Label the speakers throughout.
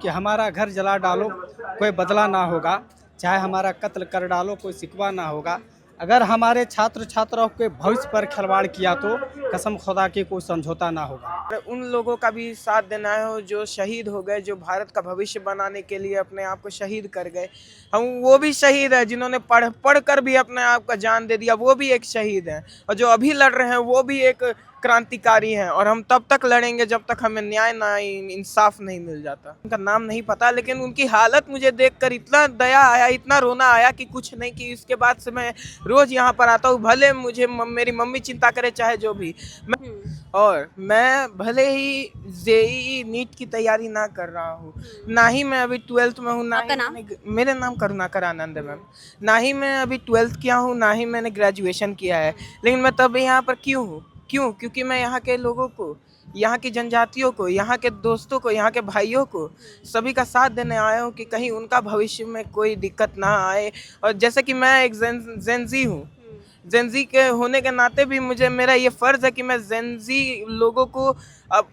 Speaker 1: कि हमारा घर जला डालो कोई बदला ना होगा, चाहे हमारा कत्ल कर डालो कोई शिकवा ना होगा। अगर हमारे छात्र छात्राओं के भविष्य पर खिलवाड़ किया तो कसम खुदा की कोई समझौता ना होगा।
Speaker 2: उन लोगों का भी साथ देना है जो शहीद हो गए, जो भारत का भविष्य बनाने के लिए अपने आप को शहीद कर गए। हम वो भी शहीद है, जिन्होंने पढ़ कर भी अपने आप का जान दे दिया, वो भी एक शहीद है। और जो अभी लड़ रहे हैं वो भी एक क्रांतिकारी हैं। और हम तब तक लड़ेंगे जब तक हमें न्याय ना इंसाफ नहीं मिल जाता। उनका नाम नहीं पता, लेकिन उनकी हालत मुझे देखकर इतना दया आया, इतना रोना आया कि कुछ नहीं। कि इसके बाद से मैं रोज यहाँ पर आता हूँ, भले मुझे मेरी मम्मी चिंता करे चाहे जो भी। और मैं भले ही जेईई नीट की तैयारी ना कर रहा हूँ, ना ही मैं अभी 12th में हूँ, ना
Speaker 3: आपका
Speaker 2: ही
Speaker 3: नाम?
Speaker 2: मेरे नाम करुणाकर आनंद है मैम। ना ही मैं अभी 12th किया हूँ, ना ही मैंने ग्रेजुएशन किया है। लेकिन मैं तब यहाँ पर क्यों हूँ? क्योंकि मैं यहाँ के लोगों को, यहाँ की जनजातियों को, यहाँ के दोस्तों को, यहाँ के भाइयों को सभी का साथ देने आया हूँ कि कहीं उनका भविष्य में कोई दिक्कत ना आए। और जैसे कि मैं एक जेनजी हूँ, जेनजी के होने के नाते भी मुझे मेरा ये फ़र्ज़ है कि मैं जेनजी लोगों को अब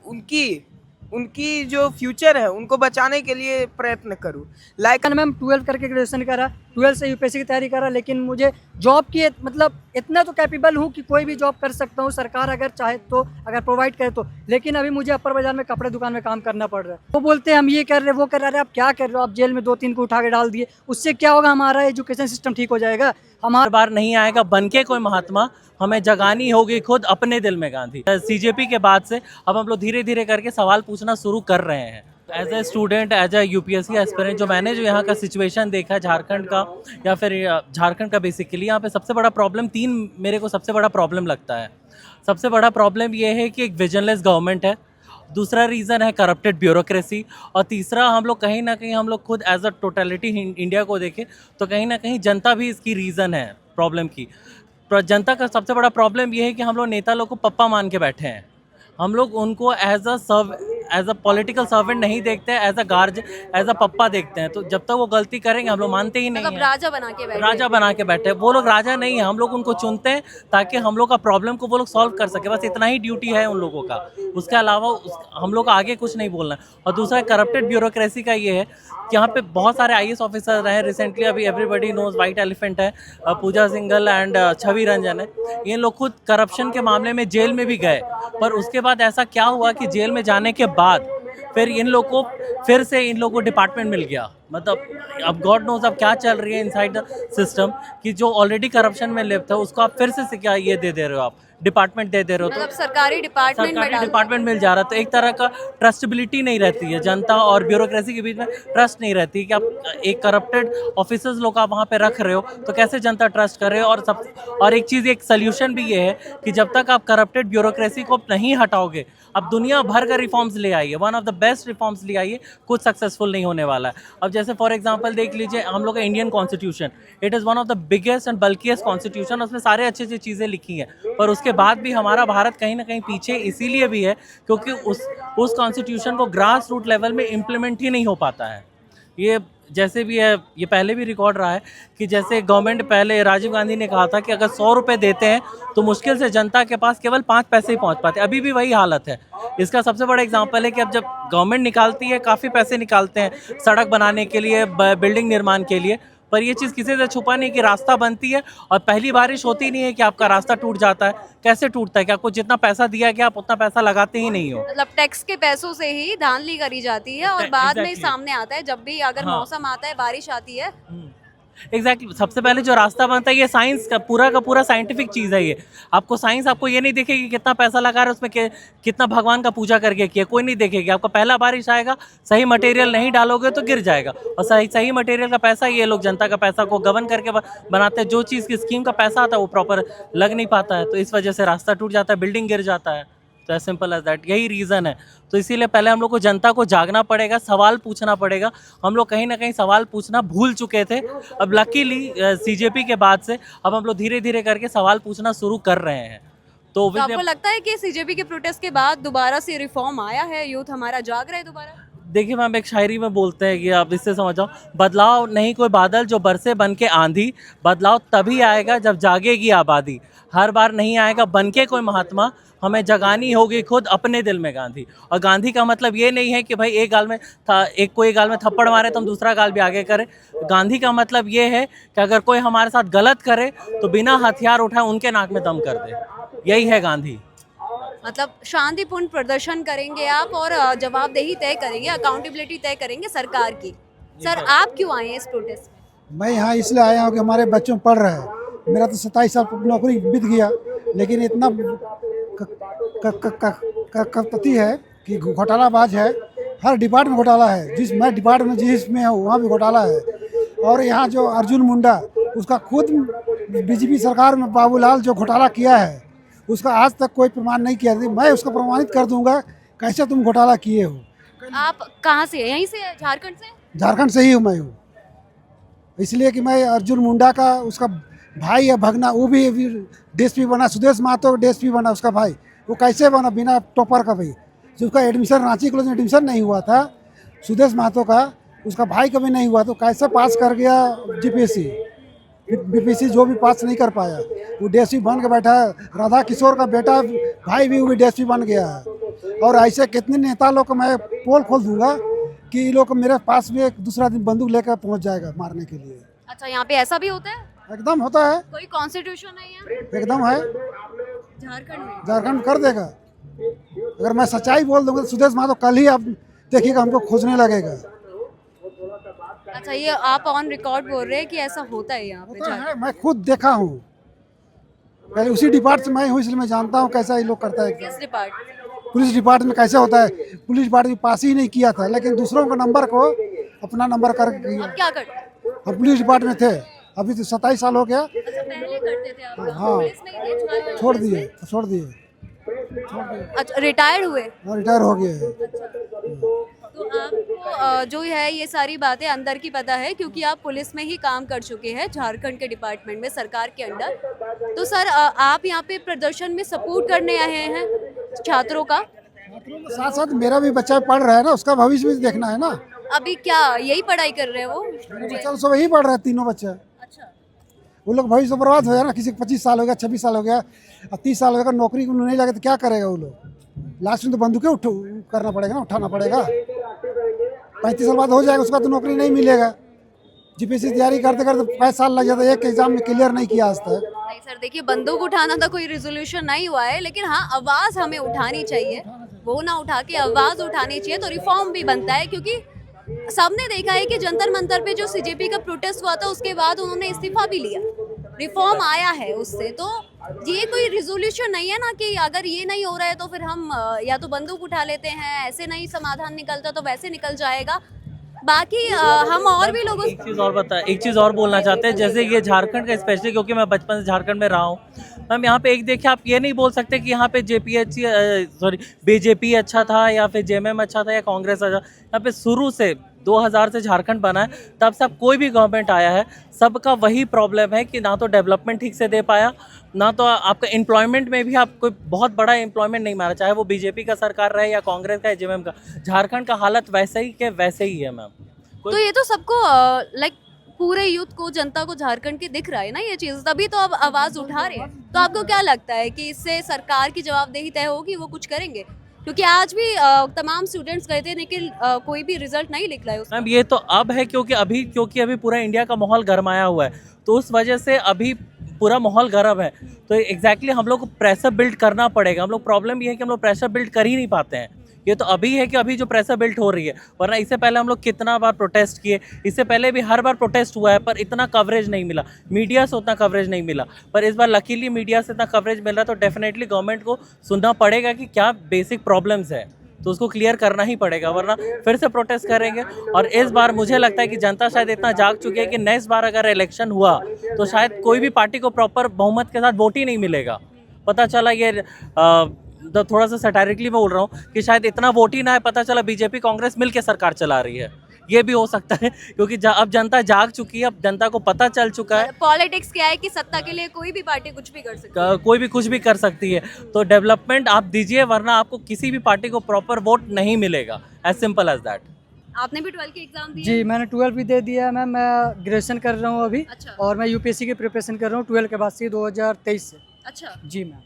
Speaker 2: उनकी जो फ्यूचर है उनको बचाने के लिए प्रयत्न करूँ। लाइक
Speaker 4: मैम 12 करके ग्रेजुएशन करा, 12 से यूपीएससी की तैयारी करा, लेकिन मुझे जॉब की मतलब इतना तो कैपेबल हूँ कि कोई भी जॉब कर सकता हूँ, सरकार अगर चाहे तो, अगर प्रोवाइड करे तो। लेकिन अभी मुझे अपर बाजार में कपड़े दुकान में काम करना पड़ रहा है। वो बोलते हैं हम ये कर रहे, वो कर रहे, आप क्या कर रहे हो? आप जेल में 2-3 को उठा के डाल दिए, उससे क्या होगा? हमारा एजुकेशन सिस्टम ठीक हो जाएगा? हमारा
Speaker 5: बार नहीं आएगा बन के कोई महात्मा, हमें जगानी होगी खुद अपने दिल में गांधी। सीजेपी के बाद से अब हम लोग धीरे धीरे करके सवाल पूछना शुरू कर रहे हैं। As a student, as a UPSC aspirant, जो मैंने जो यहाँ का सिचुएशन देखा है झारखंड का, या फिर झारखंड का बेसिकली, यहाँ पे सबसे बड़ा प्रॉब्लम मेरे को सबसे बड़ा प्रॉब्लम लगता है। सबसे बड़ा प्रॉब्लम ये है कि एक विजनलेस गवर्नमेंट है, दूसरा रीज़न है करप्टेड ब्यूरोक्रेसी, और तीसरा हम लोग कहीं ना कहीं हम लोग खुद एज अ टोटलिटी इंडिया को देखें तो कहीं ना कहीं जनता भी इसकी रीज़न है प्रॉब्लम की। जनता का सबसे बड़ा प्रॉब्लम ये है कि हम लोग नेता लोग को पप्पा मान के बैठे हैं। हम लोग उनको एज अ पॉलिटिकल सर्वेंट नहीं देखते हैं, एज अ पप्पा देखते हैं। तो जब तक वो गलती करेंगे हम लोग मानते ही नहीं
Speaker 3: मतलब
Speaker 5: हैं।
Speaker 3: राजा बना के बैठे।
Speaker 5: वो लोग राजा नहीं है, हम लोग उनको चुनते हैं ताकि हम लोग का प्रॉब्लम को वो लोग सॉल्व कर सके। बस इतना ही ड्यूटी है उन लोगों का, उसके अलावा हम लोग आगे कुछ नहीं बोलना है। और दूसरा करप्टेड ब्यूरोक्रेसी का ये है कि यहाँ पे बहुत सारे आईएएस ऑफिसर रहे रिसेंटली, अभी एवरीबडी नोज व्हाइट एलिफेंट है, पूजा सिंघल एंड छवि रंजन है। ये लोग खुद करप्शन के मामले में जेल में भी गए, पर उसके बाद ऐसा क्या हुआ कि जेल में जाने के बाद फिर इन लोग को फिर से इन लोगों को डिपार्टमेंट मिल गया। मतलब अब गॉड नोज अब क्या चल रही है इनसाइड द सिस्टम, कि जो ऑलरेडी करप्शन में लिप्त है उसको आप फिर से क्या ये दे रहे हो, आप डिपार्टमेंट दे रहे हो।
Speaker 3: मतलब
Speaker 5: तो
Speaker 3: सरकारी
Speaker 5: डिपार्टमेंट मिल जा रहा है, तो एक तरह का ट्रस्टेबिलिटी नहीं रहती है, जनता और ब्यूरोक्रेसी के बीच में ट्रस्ट नहीं रहती कि आप एक करप्टेड ऑफिसर्स लोग आप वहाँ पे रख रहे हो तो कैसे जनता ट्रस्ट कर रहे हो। और एक चीज़, एक सोल्यूशन भी ये है कि जब तक आप करप्टेड ब्यूरोक्रेसी को नहीं हटाओगे, अब दुनिया भर का रिफॉर्म्स ले आइए, one of the best reforms ले आइए, कुछ सक्सेसफुल नहीं होने वाला है। अब जैसे फॉर एग्जांपल देख लीजिए हम लोग का Indian constitution, it is one of the biggest and bulkiest constitution, उसमें सारे अच्छी अच्छी चीज़ें लिखी हैं, पर उसके बाद भी हमारा भारत कहीं ना कहीं पीछे इसीलिए भी है क्योंकि उस कॉन्स्टिट्यूशन को ग्रास रूट लेवल में इम्प्लीमेंट ही नहीं हो पाता है। ये जैसे भी है, ये पहले भी रिकॉर्ड रहा है कि जैसे गवर्नमेंट, पहले राजीव गांधी ने कहा था कि अगर 100 रुपये देते हैं तो मुश्किल से जनता के पास केवल 5 पैसे ही पहुंच पाते, अभी भी वही हालत है। इसका सबसे बड़ा एग्जांपल है कि अब जब गवर्नमेंट निकालती है, काफ़ी पैसे निकालते हैं सड़क बनाने के लिए, बिल्डिंग निर्माण के लिए, पर ये चीज़ किसी से छुपा नहीं कि रास्ता बनती है और पहली बारिश होती नहीं है कि आपका रास्ता टूट जाता है। कैसे टूटता है कि आपको जितना पैसा दिया गया आप उतना पैसा लगाते ही नहीं हो।
Speaker 3: मतलब टैक्स के पैसों से ही धांधली करी जाती है और बाद में
Speaker 5: Exactly.
Speaker 3: सामने आता है जब भी अगर मौसम आता है, बारिश आती है।
Speaker 5: एग्जैक्टली सबसे पहले जो रास्ता बनता है, ये साइंस का पूरा साइंटिफिक चीज़ है। ये आपको साइंस आपको ये नहीं देखेगी कितना पैसा लगा रहा है उसमें, कितना भगवान का पूजा करके किया, कोई नहीं देखेगी। आपका पहला बारिश आएगा, सही मटेरियल नहीं डालोगे तो गिर जाएगा, और सही मटेरियल का पैसा ये लोग जनता का पैसा को गवर्न करके बनाते हैं। जो चीज़ की स्कीम का पैसा आता है वो प्रॉपर लग नहीं पाता है, तो इस वजह से रास्ता टूट जाता है, बिल्डिंग गिर जाता है। तो एज सिंपल एज दैट, यही रीज़न है। तो इसीलिए पहले हम लोग को जनता को जागना पड़ेगा, सवाल पूछना पड़ेगा। हम लोग कहीं ना कहीं सवाल पूछना भूल चुके थे। अब लकीली सीजेपी के बाद से अब हम लोग धीरे धीरे करके सवाल पूछना शुरू कर रहे हैं। तो
Speaker 3: आपको लगता है कि सीजेपी के प्रोटेस्ट के बाद दोबारा से रिफॉर्म आया है, यूथ हमारा जाग रहा है दोबारा?
Speaker 5: देखिए मैम, एक शायरी में बोलते हैं कि आप इससे समझ आओ, बदलाव नहीं कोई बादल जो बरसे बन के आंधी, बदलाव तभी आएगा जब जागेगी आबादी। हर बार नहीं आएगा बन के कोई महात्मा, हमें जगानी होगी खुद अपने दिल में गांधी। और गांधी का मतलब ये नहीं है कि भाई एक गाल में था, एक कोई गाल में थप्पड़ मारे तो हम दूसरा गाल भी आगे करें। गांधी का मतलब ये है कि अगर कोई हमारे साथ गलत करे तो बिना हथियार उठाए उनके नाक में दम कर दे। यही है गांधी।
Speaker 3: मतलब शांतिपूर्ण प्रदर्शन करेंगे आप और जवाबदेही तय करेंगे, अकाउंटेबिलिटी तय करेंगे सरकार की। सर आप क्यों आए हैं इस प्रोटेस्ट में?
Speaker 6: मैं यहाँ इसलिए आया हूँ कि हमारे बच्चों पढ़ रहे हैं। मेरा तो 27 साल नौकरी बीत गया, लेकिन इतना कपटी है कि घोटालाबाज है। हर डिपार्टमेंट में घोटाला है। मैं डिपार्टमेंट जिसमें हूँ वहाँ भी घोटाला है। और यहाँ जो अर्जुन मुंडा, उसका खुद बीजेपी सरकार में बाबूलाल जो घोटाला किया है, उसका आज तक कोई प्रमाण नहीं किया। मैं उसको प्रमाणित कर दूंगा कैसे तुम घोटाला किए हो।
Speaker 3: आप कहाँ से हैं? यहीं से, झारखंड से?
Speaker 6: झारखंड से ही हूँ मैं हूँ। इसलिए कि मैं अर्जुन मुंडा का, उसका भाई है भगना, वो भी डीएसपी बना, सुदेश महतो डीएसपी बना उसका भाई। वो कैसे बना बिना टॉपर का भाई? जो उसका एडमिशन रांची कॉलेज में एडमिशन नहीं हुआ था सुदेश महतो का, उसका भाई का भी नहीं हुआ, तो कैसे पास कर गया जीपीएससी? बीपीएससी जो भी पास नहीं कर पाया, वो डीएसपी बन के बैठा है। राधा किशोर का बेटा भाई भी वो भी डीएसपी बन गया है। और ऐसे कितने नेता लोग को मैं पोल खोल दूंगा कि ये लोग मेरे पास में एक दूसरा दिन बंदूक लेकर पहुंच जाएगा मारने के लिए।
Speaker 3: अच्छा, यहाँ पे ऐसा भी होता है?
Speaker 6: एकदम होता है,
Speaker 3: कोई कॉन्स्टिट्यूशन नहीं है
Speaker 6: एकदम है।
Speaker 3: झारखंड में?
Speaker 6: झारखंड कर देगा। अगर मैं सच्चाई बोल दूंगा तो सुदेश महतो कल ही आप देखिएगा हमको खोजने लगेगा।
Speaker 3: अच्छा, ये आप ऑन रिकॉर्ड बोल रहे हैं कि ऐसा होता है यहाँ पे?
Speaker 6: होता है, मैं खुद देखा हूँ। पहले उसी डिपार्ट से मैं हूँ, इसलिए मैं जानता हूँ कैसा ये लोग करता है।
Speaker 3: किस डिपार्टमेंट?
Speaker 6: पुलिस डिपार्टमेंट में कैसे होता है? पुलिस डिपार्टमेंट पास ही नहीं किया था, लेकिन दूसरों का नंबर को अपना नंबर कर किया।
Speaker 3: आप क्या करते?
Speaker 6: हम पुलिस डिपार्टमेंट में थे, अभी तो 27 साल हो गया।
Speaker 3: अच्छा, पहले करते थे आप?
Speaker 6: हाँ।
Speaker 3: पुलिस में ही थे? झारखंड
Speaker 6: छोड़
Speaker 3: पुलिस
Speaker 6: दिए
Speaker 3: में?
Speaker 6: छोड़ दिए
Speaker 3: अच्छा, रिटायर्ड हुए?
Speaker 6: रिटायर हो गए हैं।
Speaker 3: तो आपको जो है ये सारी बातें अंदर की पता है, क्योंकि आप पुलिस में ही काम कर चुके हैं झारखंड के डिपार्टमेंट में, सरकार के अंडर। तो सर आप यहाँ पे प्रदर्शन में सपोर्ट करने आए हैं छात्रों का?
Speaker 6: साथ साथ मेरा भी बच्चा पढ़ रहा है ना, उसका भविष्य भी देखना है ना।
Speaker 3: अभी क्या यही पढ़ाई कर रहे हैं वो?
Speaker 6: बच्चा सब यही पढ़ रहे हैं, तीनों बच्चे।
Speaker 3: अच्छा,
Speaker 6: वो लोग भविष्य बर्बाद हो जाए ना। किसी को 25 साल हो गया, 26 साल हो गया, अब 30 साल हो गया, नौकरी नहीं लगे तो क्या करेगा वो लोग? लास्ट में तो बंदूकें करना पड़ेगा ना, उठाना पड़ेगा। 35 साल बाद हो जाएगा, उसका तो नौकरी नहीं मिलेगा। जीपीएससी तैयारी करते करते 5 साल लग जाता है, एक एग्जाम में क्लियर नहीं किया आज तक।
Speaker 3: नहीं सर, देखिए बंदूक उठाना तो कोई रिजोल्यूशन नहीं हुआ है, लेकिन हाँ आवाज़ हमें उठानी चाहिए। वो ना उठा के आवाज़ उठानी चाहिए तो रिफॉर्म भी बनता है। क्योंकि सबने देखा है कि जंतर मंतर पे जो सीजेपी का प्रोटेस्ट हुआ था, उसके बाद उन्होंने इस्तीफा भी लिया, रिफॉर्म आया है उससे। तो ये कोई रिजोल्यूशन नहीं है ना कि अगर ये नहीं हो रहा है तो फिर हम या तो बंदूक उठा लेते हैं, ऐसे नहीं समाधान निकलता तो वैसे निकल जाएगा। बाकी हम और भी लोगों
Speaker 5: एक चीज़ और बोलना चाहते हैं, जैसे ये झारखंड का स्पेशली, क्योंकि मैं बचपन से झारखंड में रहा हूँ। मैम यहाँ पे एक देखिए, आप ये नहीं बोल सकते कि यहाँ पे बीजेपी अच्छा था या फिर जेएमएम अच्छा था या कांग्रेस अच्छा। यहाँ पे शुरू से 2000 से झारखंड बना है, तब से अब कोई भी गवर्नमेंट आया है, सबका वही प्रॉब्लम है कि ना तो डेवलपमेंट ठीक से दे पाया, ना तो आपका एम्प्लॉयमेंट में भी आप कोई बहुत बड़ा एम्प्लॉयमेंट नहीं मारा, चाहे वो बीजेपी का सरकार रहे या कांग्रेस का या जेएमएम का। झारखंड का हालत वैसे ही के वैसे ही है मैम।
Speaker 3: तो ये तो सबको लाइक पूरे यूथ को, जनता को झारखंड की दिख रहा है ना ये चीज़, तभी तो अब आवाज़ उठा रहे हैं। तो आपको क्या लगता है कि इससे सरकार की जवाबदेही तय होगी, वो कुछ करेंगे? क्योंकि आज भी तमाम स्टूडेंट्स गए थे, लेकिन कोई भी रिजल्ट नहीं लिख रहा है उसमें।
Speaker 5: मैम ये तो अब है क्योंकि अभी पूरा इंडिया का माहौल गरमाया हुआ है, तो उस वजह से अभी पूरा माहौल गर्म है। तो एग्जैक्टली हम लोग को प्रेशर बिल्ड करना पड़ेगा। हम लोग प्रॉब्लम ये है कि हम लोग प्रेशर बिल्ड कर ही नहीं पाते हैं। ये तो अभी है कि अभी जो प्रेशर बिल्ड हो रही है, वरना इससे पहले हम लोग कितना बार प्रोटेस्ट किए, इससे पहले भी हर बार प्रोटेस्ट हुआ है, पर इतना कवरेज नहीं मिला, मीडिया से उतना कवरेज नहीं मिला। पर इस बार लकीली मीडिया से इतना कवरेज मिल रहा है, तो डेफिनेटली गवर्नमेंट को सुनना पड़ेगा कि क्या बेसिक प्रॉब्लम्स है, तो उसको क्लियर करना ही पड़ेगा, वरना फिर से प्रोटेस्ट करेंगे। और इस बार मुझे लगता है कि जनता शायद इतना जाग चुकी है कि नेक्स्ट बार अगर इलेक्शन हुआ तो शायद कोई भी पार्टी को प्रॉपर बहुमत के साथ वोट ही नहीं मिलेगा। पता चला ये थोड़ा सा सैटारिकली मैं बोल रहा हूँ कि शायद इतना वोट ही ना है, पता चला बीजेपी कांग्रेस मिलकर सरकार चला रही है। ये भी हो सकता है, क्योंकि अब जनता जाग चुकी है, अब जनता को पता चल चुका है।
Speaker 3: पॉलिटिक्स क्या है कि सत्ता के लिए कोई भी पार्टी कुछ भी कर सकती है,
Speaker 5: कोई भी कुछ भी कर सकती है। तो डेवलपमेंट आप दीजिए, वरना आपको किसी भी पार्टी को प्रॉपर वोट नहीं मिलेगा। As simple as that.
Speaker 3: आपने भी 12 के एग्जाम दिए?
Speaker 4: जी मैंने 12 भी दे दिया है मैम, मैं ग्रेजुएशन कर रहा हूँ अभी,
Speaker 3: अच्छा
Speaker 4: और मैं यूपीएससी की प्रिपरेशन कर रहा हूँ 12 के बाद से 2023 से।
Speaker 3: अच्छा।
Speaker 4: जी मैम।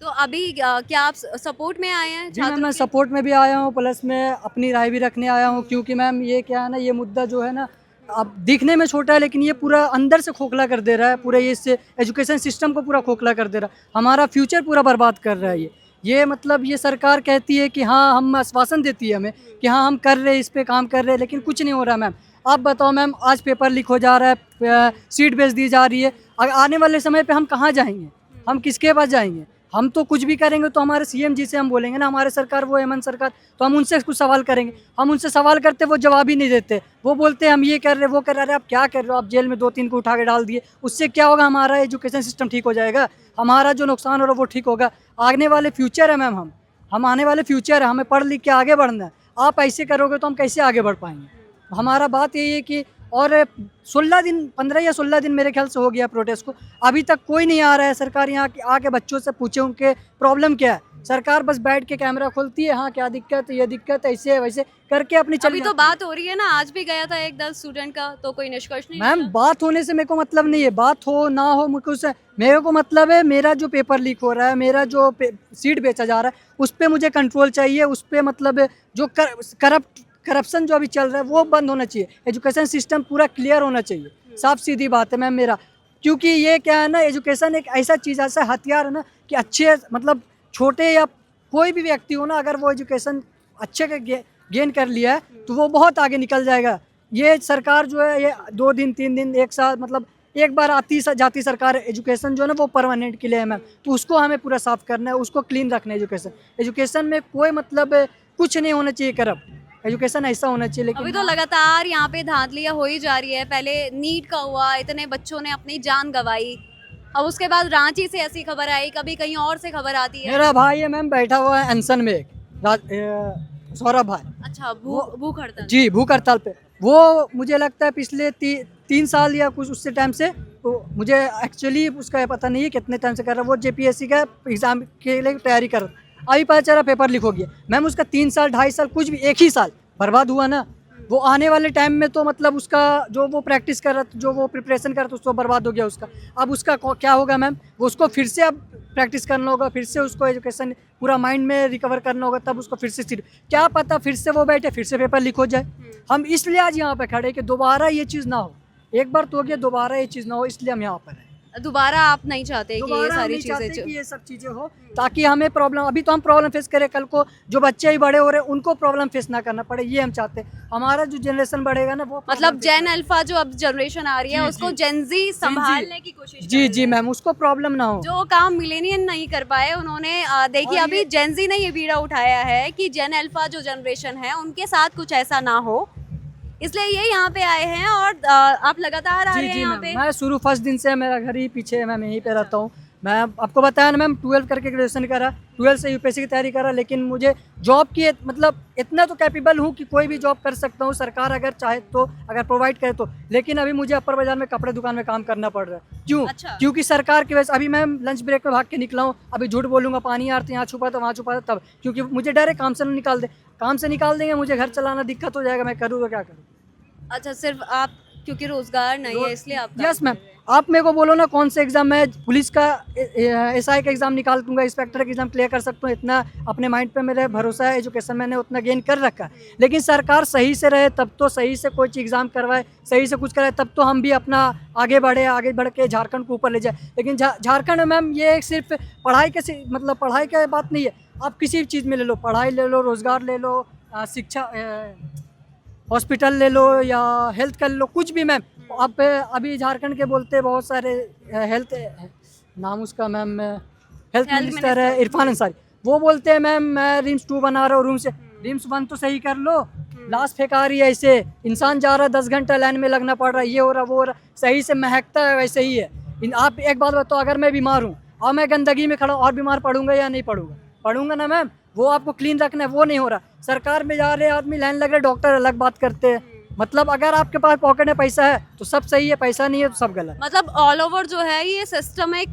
Speaker 3: तो अभी क्या आप सपोर्ट में आए हैं
Speaker 4: जी मैम,
Speaker 3: छात्रों
Speaker 4: मैं
Speaker 3: के?
Speaker 4: सपोर्ट में भी आया हूँ, प्लस मैं अपनी राय भी रखने आया हूँ, क्योंकि मैम ये क्या है ना, ये मुद्दा जो है ना, अब दिखने में छोटा है लेकिन ये पूरा अंदर से खोखला कर दे रहा है, पूरे ये इससे एजुकेशन सिस्टम को पूरा खोखला कर दे रहा है, हमारा फ्यूचर पूरा बर्बाद कर रहा है ये मतलब ये सरकार कहती है कि हाँ, हम आश्वासन देती है हमें कि हाँ हम कर रहे हैं, इस पे काम कर रहे हैं, लेकिन कुछ नहीं हो रहा मैम। आप बताओ मैम, आज पेपर लीक हो जा रहा है, सीट बेच दी जा रही है, आने वाले समय पे हम कहाँ जाएंगे, हम किसके पास जाएंगे? हम तो कुछ भी करेंगे तो हमारे सीएम जी से हम बोलेंगे ना, हमारे सरकार वो हेमंत सरकार, तो हम उनसे कुछ सवाल करेंगे, हम उनसे सवाल करते वो जवाब ही नहीं देते, वो बोलते हैं हम ये कर रहे वो कर रहे। आप क्या कर रहे हो? आप जेल में 2-3 को उठा के डाल दिए, उससे क्या होगा? हमारा एजुकेशन सिस्टम ठीक हो जाएगा, हमारा जो नुकसान हो रहा है वो ठीक होगा। आने वाले फ्यूचर है मैम, हम आने वाले फ्यूचर है, हमें पढ़ लिख के आगे बढ़ना है। आप ऐसे करोगे तो हम कैसे आगे बढ़ पाएंगे? हमारा बात यही है कि, और 16 दिन 15 या 16 दिन मेरे ख्याल से हो गया प्रोटेस्ट को, अभी तक कोई नहीं आ रहा है। सरकार यहाँ आके बच्चों से पूछे उनके प्रॉब्लम क्या है, सरकार बस बैठ के कैमरा खोलती है, हाँ क्या दिक्कत है, ये दिक्कत, ऐसे वैसे करके अपनी चली
Speaker 3: अभी तो बात हो रही है ना, आज भी गया था एक 10 स्टूडेंट का, तो कोई निष्कर्ष नहीं
Speaker 4: मैम।
Speaker 3: निकला?
Speaker 4: बात होने से मेरे को मतलब नहीं है, बात हो ना हो मेरे को मतलब है, मेरा जो पेपर लीक हो रहा है, मेरा जो सीट बेचा जा रहा है, उस पर मुझे कंट्रोल चाहिए, उस पर मतलब जो करप्शन जो अभी चल रहा है वो बंद होना चाहिए, एजुकेशन सिस्टम पूरा क्लियर होना चाहिए, साफ सीधी बात है मैम मेरा। क्योंकि ये क्या है ना, एजुकेशन एक ऐसा चीज़, ऐसा हथियार है ना कि अच्छे मतलब छोटे या कोई भी व्यक्ति हो ना, अगर वो एजुकेशन अच्छे का गेन कर लिया है तो वो बहुत आगे निकल जाएगा। ये सरकार जो है, ये 2 दिन 3 दिन 1 साल मतलब एक बार आती जाती सरकार, एजुकेशन जो है ना वो परमानेंट के लिए है मैम, तो उसको हमें पूरा साफ करना है, उसको क्लीन रखना है। एजुकेशन में कोई मतलब कुछ नहीं होना चाहिए करप्ट, एजुकेशन ऐसा होना चाहिए। लेकिन
Speaker 3: अभी तो लगातार यहाँ पे धांधलियां हो ही जा रही है। पहले नीट का हुआ, इतने बच्चों ने अपनी जान गंवाई, अब उसके बाद रांची से ऐसी खबर आई, कभी कहीं और से खबर आती है।
Speaker 4: मेरा भाई है मैम, बैठा हुआ है अनशन में, सौरभ भाई।
Speaker 3: अच्छा, भूख हड़ताल?
Speaker 4: जी, भूख हड़ताल पे। वो मुझे लगता है पिछले 3 साल या कुछ उससे टाइम से, तो मुझे एक्चुअली उसका पता नहीं है कितने टाइम से कर रहा है। वो जेपीएससी का एग्जाम के लिए तैयारी कर रहा, अभी पता चला पेपर लीक हो गया। मैम उसका 3 साल 2.5 साल कुछ भी, एक ही साल बर्बाद हुआ ना। वो आने वाले टाइम में तो मतलब उसका जो वो प्रैक्टिस कर रहा था, जो वो प्रिपरेशन कर रहा था, उसको बर्बाद हो गया उसका। अब उसका क्या होगा मैम? वो उसको फिर से अब प्रैक्टिस करना होगा, फिर से उसको एजुकेशन पूरा माइंड में रिकवर करना होगा, तब उसको फिर से क्या पता फिर से वो बैठे, फिर से पेपर लीक हो जाए। हम इसलिए आज यहाँ पे खड़े कि दोबारा ये चीज़ ना हो। एक बार तो हो गया, दोबारा ये चीज़ ना हो, इसलिए हम यहाँ पर हैं।
Speaker 3: दोबारा आप नहीं चाहते कि ये
Speaker 4: दोबारा हम
Speaker 3: सारी
Speaker 4: नहीं चाहते
Speaker 3: चीजें
Speaker 4: कि ये सब चीज़ें हो, ताकि हमें प्रॉब्लम, अभी तो हम प्रॉब्लम फेस करें, कल को जो बच्चे ही बड़े हो रहे हैं उनको प्रॉब्लम फेस ना करना पड़े, ये हम चाहते हैं। हमारा जो जनरेशन बढ़ेगा ना वो
Speaker 3: मतलब जेन अल्फा जो अब जनरेशन आ रही है,
Speaker 4: जी,
Speaker 3: उसको
Speaker 4: जी।
Speaker 3: जेनजी संभालने की कोशिश
Speaker 4: जी
Speaker 3: कर
Speaker 4: जी मैम, उसको प्रॉब्लम ना हो।
Speaker 3: जो काम मिलेनियन नहीं कर पाए उन्होंने देखिए
Speaker 4: और
Speaker 3: अभी जेनजी ने ये बीड़ा उठाया है कि जेन अल्फा जो जनरेशन है उनके साथ कुछ ऐसा ना हो, इसलिए ये यहाँ पे आए हैं। और आप लगातार आ रहे हैं यहाँ पे?
Speaker 4: मैं शुरू फर्स्ट दिन से, मेरा घर ही पीछे है, मैं यहीं पे रहता हूँ। मैं आपको बताया ना मैम, 12 करके ग्रेजुएशन करा, 12 से यूपीएससी की तैयारी करा, लेकिन मुझे जॉब की मतलब इतना तो कैपेबल हूँ कि कोई भी जॉब कर सकता हूँ, सरकार अगर चाहे तो, अगर प्रोवाइड करे तो। लेकिन अभी मुझे अपर बाजार में कपड़े दुकान में काम करना पड़ रहा है। क्यों?
Speaker 3: अच्छा।
Speaker 4: क्योंकि सरकार की वजह से। अभी मैं लंच ब्रेक में भाग के निकला हूँ, अभी झूठ बोलूँगा, पानी यार तो यहाँ छुपा था वहाँ छुपा था, तब क्योंकि मुझे डर है काम से निकाल दे, काम से निकाल देंगे, मुझे घर चलाना दिक्कत हो जाएगा, मैं करूँ तो क्या करूँ?
Speaker 3: अच्छा, सिर्फ आप क्योंकि रोजगार नहीं है इसलिए आप?
Speaker 4: यस मैम, आप मेरे को बोलो ना कौन से एग्जाम में, पुलिस का एसआई का एग्जाम निकाल दूंगा, इंस्पेक्टर का एग्जाम क्लियर कर सकता हूँ, इतना अपने माइंड पे मेरे भरोसा है, एजुकेशन मैंने उतना गेन कर रखा है। लेकिन सरकार सही से रहे तब तो, सही से कोई चीज़ एग्जाम करवाए, सही से कुछ कराए, तब तो हम भी अपना आगे बढ़ के झारखंड को ऊपर ले जाए। लेकिन झारखंड में मैम ये सिर्फ पढ़ाई के मतलब पढ़ाई का बात नहीं है, आप किसी भी चीज़ में ले लो, पढ़ाई ले लो, रोजगार ले लो, शिक्षा, हॉस्पिटल ले लो या हेल्थ कर लो, कुछ भी मैम। अब अभी झारखंड के बोलते बहुत सारे हेल्थ, नाम उसका मैम हेल्थ मिनिस्टर है इरफान अंसारी, वो बोलते हैं मैम मैं रिम्स 2 बना रहा हूँ, रूम से रिम्स 1 तो सही कर लो, लाश फेंका रही है, ऐसे इंसान जा रहा है 10 घंटा लाइन में लगना पड़ रहा है, ये हो रहा वो हो रहा, सही से महकता है, वैसे ही है। आप एक बात बताओ, अगर मैं बीमार हूँ और मैं गंदगी में खड़ा हूँ और बीमार पड़ूंगा या नहीं पड़ूंगा? पड़ूंगा ना मैम। वो आपको क्लीन रखना है, वो नहीं हो रहा। सरकार में जा रहे आदमी, लाइन लग रहे, डॉक्टर अलग बात करते हैं, मतलब अगर आपके पास पॉकेट में पैसा है तो सब सही है, पैसा नहीं है तो सब गलत।
Speaker 3: मतलब ऑल ओवर जो है ये सिस्टम एक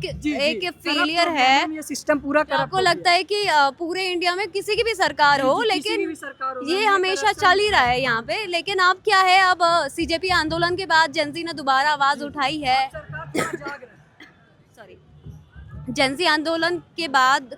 Speaker 3: फेलियर है।
Speaker 4: ये सिस्टम पूरा
Speaker 3: तो आपको लगता है कि पूरे इंडिया में किसी की भी सरकार हो, लेकिन ये हमेशा चल ही रहा है यहाँ पे। लेकिन अब क्या है, अब सीजेपी आंदोलन के बाद जेनजी ने दोबारा आवाज उठाई है। सॉरी, जेनजी आंदोलन के बाद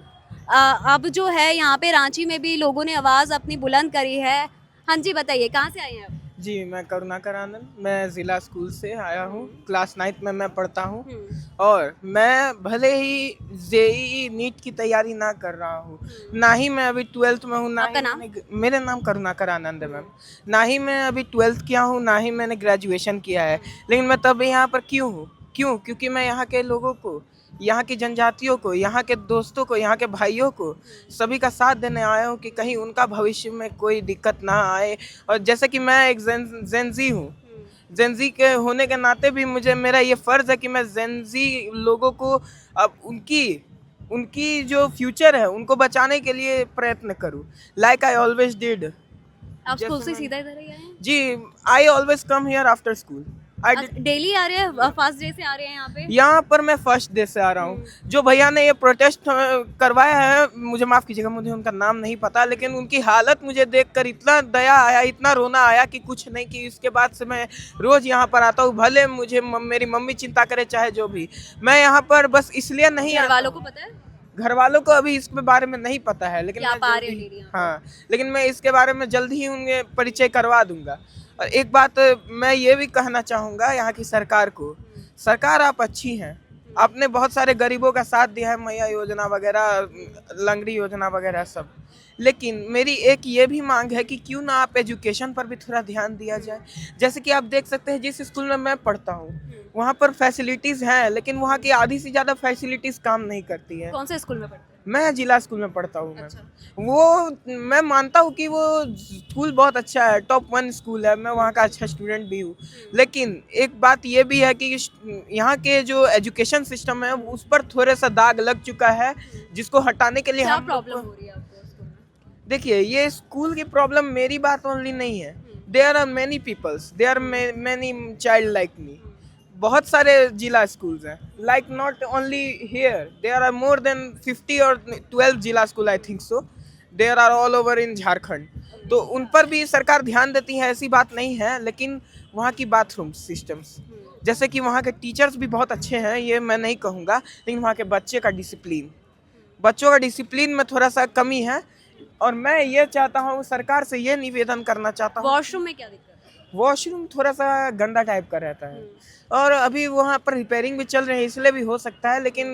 Speaker 3: अब जो है यहाँ पे रांची में भी लोगों ने आवाज अपनी बुलंद करी है। हाँ जी, बताइए कहाँ से आए हैं आप?
Speaker 2: जी, मैं करुणाकर आनंद, मैं ज़िला स्कूल से आया हूँ। क्लास 9th में मैं पढ़ता हूँ और मैं भले ही जेईई नीट की तैयारी ना कर रहा हूँ, ना ही मैं अभी 12th में हूँ, ना
Speaker 3: आपका
Speaker 2: ही
Speaker 3: नाम?
Speaker 2: मेरे नाम करुणाकर आनंद है मैम। ना ही मैं अभी 12th किया हूँ, ना ही मैंने ग्रेजुएशन किया है, लेकिन मैं तब यहाँ पर क्यों हूँ? क्योंकि मैं यहाँ के लोगों को, यहाँ की जनजातियों को, यहाँ के दोस्तों को, यहाँ के भाइयों को सभी का साथ देने आया हूँ कि कहीं उनका भविष्य में कोई दिक्कत ना आए। और जैसे कि मैं एक जेनजी हूँ, जेनजी के होने के नाते भी मुझे, मेरा ये फ़र्ज़ है कि मैं जेनजी लोगों को अब उनकी जो फ्यूचर है उनको बचाने के लिए प्रयत्न करूँ, लाइक आई ऑलवेज डिड।
Speaker 3: आप स्कूल से सीधा इधर ही आए हैं?
Speaker 2: जी, I always come here after school.
Speaker 3: Daily आ रहे हैं, फर्स्ट डे से आ रहे हैं यहाँ पे?
Speaker 2: यहाँ पर मैं फर्स्ट डे से आ रहा हूँ। जो भैया ने ये प्रोटेस्ट करवाया है, मुझे माफ़ कीजिएगा, मुझे उनका नाम नहीं पता, लेकिन उनकी हालत मुझे देखकर इतना दया आया, इतना रोना आया कि कुछ नहीं, कि इसके बाद से मैं रोज़ यहाँ पर आता हूँ। भले मुझे मेरी मम्मी चिंता करे, चाहे जो भी, मैं यहाँ पर बस इसलिए नहीं
Speaker 3: घर
Speaker 2: आता।
Speaker 3: वालों को पता है?
Speaker 2: घर वालों को अभी इसके बारे में नहीं पता है, लेकिन
Speaker 3: आप
Speaker 2: मैं
Speaker 3: आ रहे
Speaker 2: जल्दी-
Speaker 3: हैं यहाँ?
Speaker 2: हाँ, लेकिन मैं इसके बारे में जल्द ही उन्हें परिचय करवा दूंगा। और एक बात मैं ये भी कहना चाहूँगा यहाँ की सरकार को, सरकार आप अच्छी हैं, आपने बहुत सारे गरीबों का साथ दिया है, मैया योजना वगैरह, लंगड़ी योजना वगैरह सब, लेकिन मेरी एक ये भी मांग है कि क्यों ना आप एजुकेशन पर भी थोड़ा ध्यान दिया जाए। जैसे कि आप देख सकते हैं, जिस स्कूल में मैं पढ़ता हूँ वहाँ पर फैसिलिटीज़ हैं, लेकिन वहाँ की आधी से ज़्यादा फैसिलिटीज़ काम नहीं करती हैं।
Speaker 3: कौन से स्कूल में पढ़ते हैं?
Speaker 2: मैं जिला स्कूल में पढ़ता हूँ मैम।
Speaker 3: अच्छा।
Speaker 2: वो मैं मानता हूँ कि वो स्कूल बहुत अच्छा है, टॉप 1 स्कूल है, मैं वहाँ का अच्छा स्टूडेंट भी हूँ, लेकिन एक बात ये भी है कि यहाँ के जो एजुकेशन सिस्टम है उस पर थोड़ा सा दाग लग चुका है, जिसको हटाने के लिए
Speaker 3: क्या
Speaker 2: हम लोग
Speaker 3: प्रॉब्लम
Speaker 2: को-
Speaker 3: हो रही है आपको स्कूल में?
Speaker 2: देखिए, ये स्कूल की प्रॉब्लम मेरी बात ओनली नहीं है, there are many peoples, there are many child like me. बहुत सारे जिला स्कूल्स हैं, like not only here, there are more than 50 और 12 जिला school, I think so, there are all over in Jharkhand. तो उन पर भी सरकार ध्यान देती है, ऐसी बात नहीं है, लेकिन वहाँ की बाथरूम सिस्टम्स, जैसे कि वहाँ के टीचर्स भी बहुत अच्छे हैं, ये मैं नहीं कहूँगा, लेकिन वहाँ के बच्चों का डिसिप्लिन में थोड़ा सा कमी है। और मैं ये चाहता हूँ, सरकार से ये निवेदन करना चाहता हूँ,
Speaker 3: वॉशरूम में क्या दिक्कत है?
Speaker 2: वॉशरूम थोड़ा सा गंदा टाइप का रहता है, और अभी वहाँ पर रिपेयरिंग भी चल रही है, इसलिए भी हो सकता है, लेकिन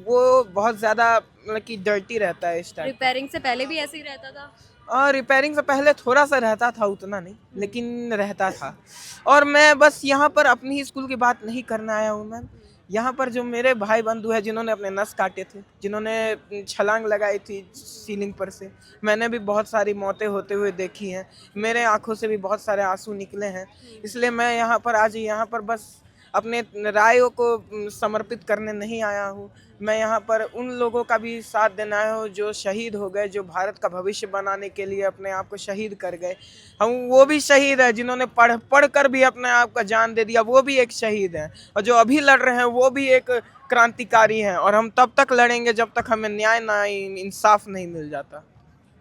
Speaker 2: वो बहुत ज़्यादा मतलब कि डर्टी रहता है इस टाइम।
Speaker 3: रिपेयरिंग से पहले भी ऐसे ही रहता था?
Speaker 2: और रिपेयरिंग से पहले थोड़ा सा रहता था, उतना नहीं, लेकिन रहता था। और मैं बस यहाँ पर अपनी ही स्कूल की बात नहीं करने आया हूँ मैम, यहाँ पर जो मेरे भाई बंधु हैं जिन्होंने अपने नस काटे थे, जिन्होंने छलांग लगाई थी सीलिंग पर से, मैंने भी बहुत सारी मौतें होते हुए देखी हैं, मेरे आंखों से भी बहुत सारे आंसू निकले हैं, इसलिए मैं यहाँ पर आज यहाँ पर बस अपने रायों को समर्पित करने नहीं आया हूँ, मैं यहाँ पर उन लोगों का भी साथ देने आया हूँ जो शहीद हो गए, जो भारत का भविष्य बनाने के लिए अपने आप को शहीद कर गए। हम वो भी शहीद है जिन्होंने पढ़ कर भी अपने आप का जान दे दिया, वो भी एक शहीद हैं, और जो अभी लड़ रहे हैं वो भी एक क्रांतिकारी हैं, और हम तब तक लड़ेंगे जब तक हमें न्याय ना इंसाफ नहीं मिल जाता।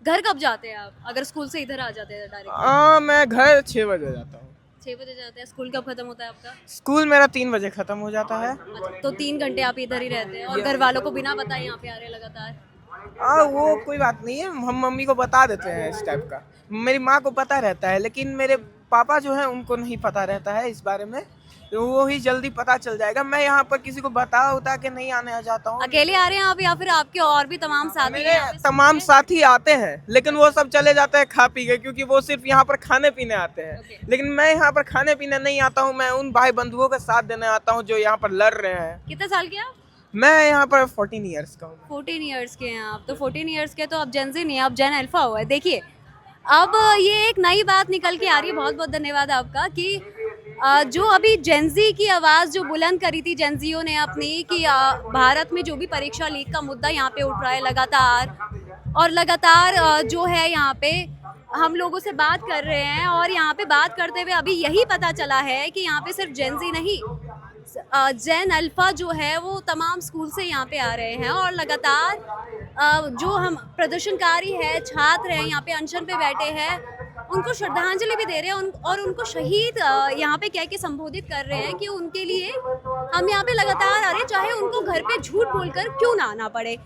Speaker 3: घर कब जाते हैं आप, अगर स्कूल से इधर आ जाते हैं डायरेक्ट?
Speaker 2: मैं घर 6 बजे जाता हूँ।
Speaker 3: 6 बजे जाते हैं। स्कूल कब खत्म होता है आपका?
Speaker 2: स्कूल मेरा 3 बजे ख़त्म हो जाता है।
Speaker 3: अच्छा, तो 3 घंटे आप इधर ही रहते हैं, और घर वालों को बिना बताए यहाँ पे आ रहे हैं लगातार?
Speaker 2: वो कोई बात नहीं है, हम मम्मी को बता देते हैं इस टाइप का, मेरी माँ को पता रहता है, लेकिन मेरे पापा जो हैं उनको नहीं पता रहता है इस बारे में, तो वो ही जल्दी पता चल जाएगा। मैं यहाँ पर किसी को बता के नहीं आने जाता हूँ।
Speaker 3: अकेले आ रहे हैं आप, या फिर आपके और भी तमाम साथी हैं
Speaker 2: मेरे
Speaker 3: यहाँ पे?
Speaker 2: तमाम साथी आते हैं, लेकिन वो सब चले जाते हैं खा पी के, क्योंकि वो सिर्फ यहाँ पर खाने पीने आते हैं। लेकिन मैं यहाँ पर खाने पीने नहीं आता हूँ, मैं उन भाई बंधुओं का साथ देने आता हूँ जो यहाँ पर लड़ रहे हैं।
Speaker 3: कितने साल के आप?
Speaker 2: मैं यहाँ पर 14 ईयर्स का हूँ।
Speaker 3: 14 ईयर्स के हैं आप, तो 14 ईयर्स के तो अब जेन ज़ी नहीं, अब जेन अल्फा हुआ है। देखिए, अब ये एक नई बात निकल के आ रही है, बहुत बहुत धन्यवाद आपका, कि जो अभी जेनजी की आवाज़ जो बुलंद करी थी जेनजियों ने अपनी, कि भारत में जो भी परीक्षा लीक का मुद्दा यहाँ पे उठ रहा है लगातार, और लगातार जो है यहाँ पे हम लोगों से बात कर रहे हैं और यहाँ पे बात करते हुए अभी यही पता चला है कि यहाँ पे सिर्फ जेनजी नहीं, जेन अल्फा जो है वो तमाम स्कूल से यहाँ पे आ रहे हैं और लगातार जो हम प्रदर्शनकारी है, छात्र हैं, यहाँ पे अनशन पे बैठे हैं, उनको श्रद्धांजलि भी दे रहे हैं और उनको शहीद यहाँ पे कह के संबोधित कर रहे हैं कि उनके लिए हम यहाँ पे लगातार आ रहे हैं, चाहे उनको घर पे झूठ बोलकर क्यों ना आना पड़े।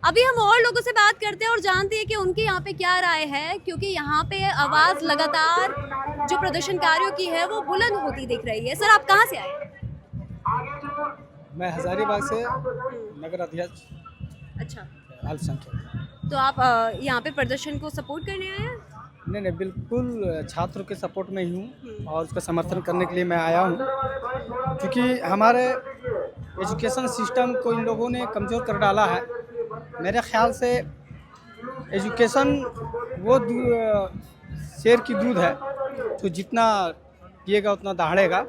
Speaker 3: अभी हम और लोगों से बात करते हैं और जानते हैं कि उनके यहाँ पे क्या राय है, क्योंकि यहाँ पे आवाज़ लगातार जो प्रदर्शनकारियों की है वो बुलंद होती दिख रही है। सर, आप कहाँ से आए?
Speaker 1: मैं हजारीबाग से नगर अध्यक्ष
Speaker 3: अच्छा,
Speaker 1: अल्पसंख्यक।
Speaker 3: तो आप यहाँ पे प्रदर्शन को सपोर्ट करने आए हैं?
Speaker 1: नहीं, बिल्कुल छात्रों के सपोर्ट में ही हूँ और उसका समर्थन करने के लिए मैं आया हूँ, क्योंकि हमारे एजुकेशन सिस्टम को इन लोगों ने कमज़ोर कर डाला है। मेरे ख्याल से एजुकेशन वो शेर की दूध है, तो जितना पिएगा उतना दहाड़ेगा।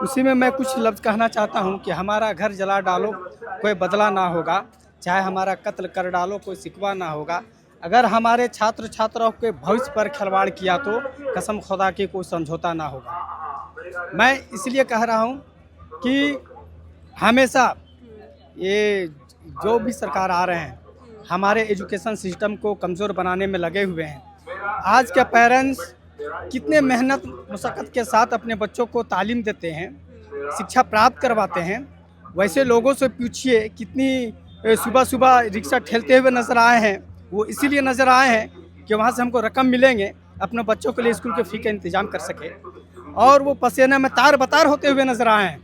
Speaker 1: उसी में मैं कुछ लफ्ज़ कहना चाहता हूँ कि हमारा घर जला डालो कोई बदला ना होगा, चाहे हमारा कत्ल कर डालो कोई शिकवा ना होगा। अगर हमारे छात्र छात्राओं के भविष्य पर खिलवाड़ किया तो कसम खुदा की कोई समझौता ना होगा। मैं इसलिए कह रहा हूँ कि हमेशा ये जो भी सरकार आ रहे हैं हमारे एजुकेशन सिस्टम को कमज़ोर बनाने में लगे हुए हैं। आज के पेरेंट्स कितने मेहनत मशक्क़त के साथ अपने बच्चों को तालीम देते हैं, शिक्षा प्राप्त करवाते हैं। वैसे लोगों से पूछिए कितनी सुबह सुबह रिक्शा ठेलते हुए नज़र आए हैं, वो इसीलिए नज़र आए हैं कि वहाँ से हमको रकम मिलेंगे अपने बच्चों के लिए स्कूल के फ़ी का इंतज़ाम कर सके, और वो पसीने में तार बतार होते हुए नज़र आए हैं।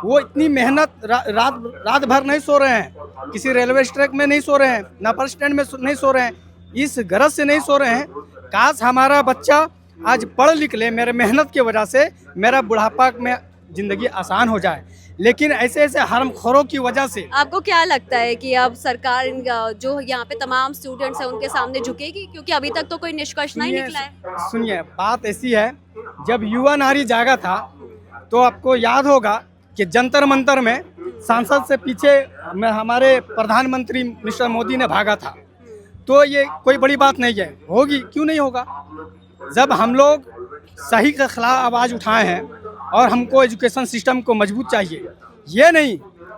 Speaker 1: वो इतनी मेहनत रात भर नहीं सो रहे हैं, किसी रेलवे ट्रैक में नहीं सो रहे हैं, ना बस स्टैंड में नहीं सो रहे हैं, इस गरज से नहीं सो रहे हैं काश हमारा बच्चा आज पढ़ लिख ले, मेरे मेहनत की वजह से मेरा बुढ़ापा में ज़िंदगी आसान हो जाए। लेकिन ऐसे ऐसे हरामखोरों की वजह से
Speaker 3: आपको क्या लगता है कि अब सरकार जो यहाँ पे तमाम स्टूडेंट्स हैं उनके सामने झुकेगी, क्योंकि अभी तक तो कोई निष्कर्ष नहीं निकला है?
Speaker 1: सुनिए, बात ऐसी है, जब युवा नारी जागा था तो आपको याद होगा कि जंतर मंतर में सांसद से पीछे हमारे प्रधानमंत्री मिस्टर मोदी ने भागा था। तो ये कोई बड़ी बात नहीं है, होगी क्यों नहीं होगा। जब हम लोग सही के खिलाफ आवाज़ उठाए हैं और हमको एजुकेशन सिस्टम को मजबूत चाहिए, ये नहीं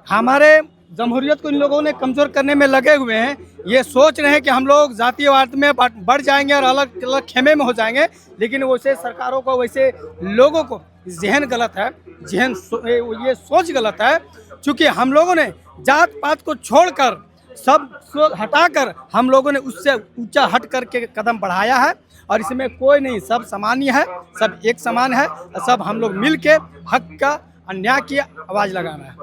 Speaker 1: हमारे जमहूरियत को इन लोगों ने कमज़ोर करने में लगे हुए हैं। ये सोच रहे हैं कि हम लोग जातीयवाद में बढ़ जाएंगे और अलग अलग खेमे में हो जाएंगे, लेकिन वैसे सरकारों को, वैसे लोगों को जहन गलत है, ये सोच गलत है। क्योंकि हम लोगों ने जात पात को छोड़कर सब हटाकर हम लोगों ने उससे ऊंचा हट करके कदम बढ़ाया है, और इसमें कोई नहीं, सब सामान्य है, सब एक समान है, सब हम लोग मिल के हक का, अन्याय की आवाज़ लगाना है।